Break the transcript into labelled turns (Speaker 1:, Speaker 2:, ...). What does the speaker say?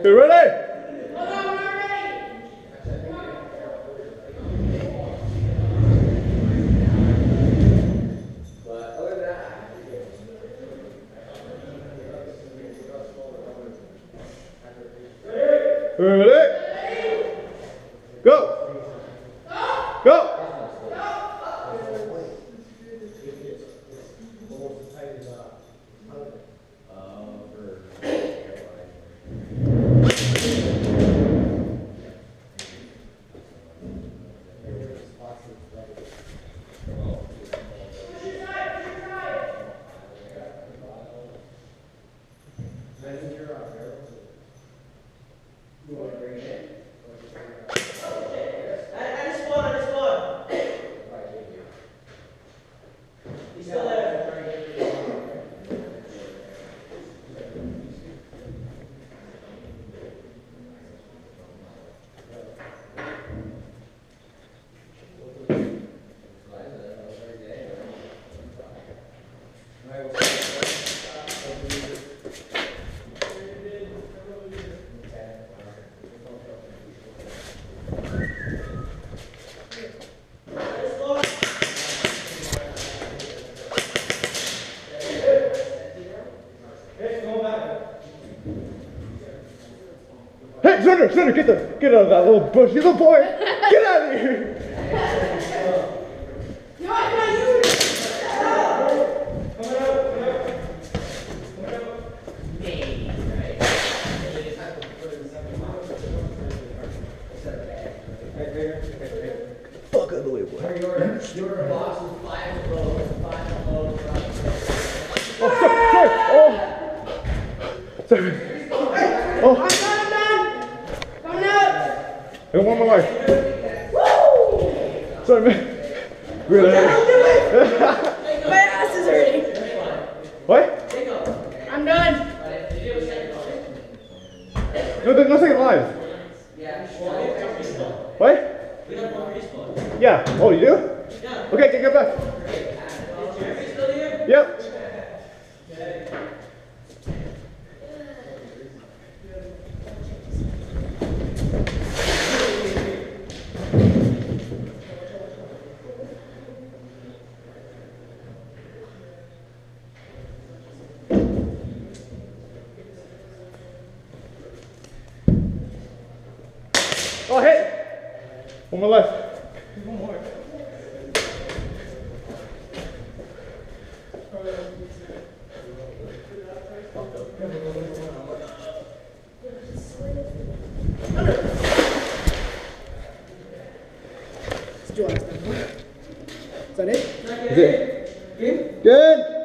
Speaker 1: You ready? Ready? Go! Go! Hey, Center, get out of that little bush, you little boy! Get out of here! Fuck out of the way, boy.
Speaker 2: Your box is 5 below.
Speaker 1: Oh, sorry! Oh!
Speaker 3: I'm done! Coming out!
Speaker 1: I got one more life. Woo! Sorry, man. We're gonna
Speaker 3: My ass is hurting.
Speaker 1: What?
Speaker 3: I'm done.
Speaker 1: No second life. What? Yeah. Oh, you do? Yeah. Okay, get back. Yep. Oh, hey! One more left. One more.
Speaker 3: Is that it?
Speaker 1: Good.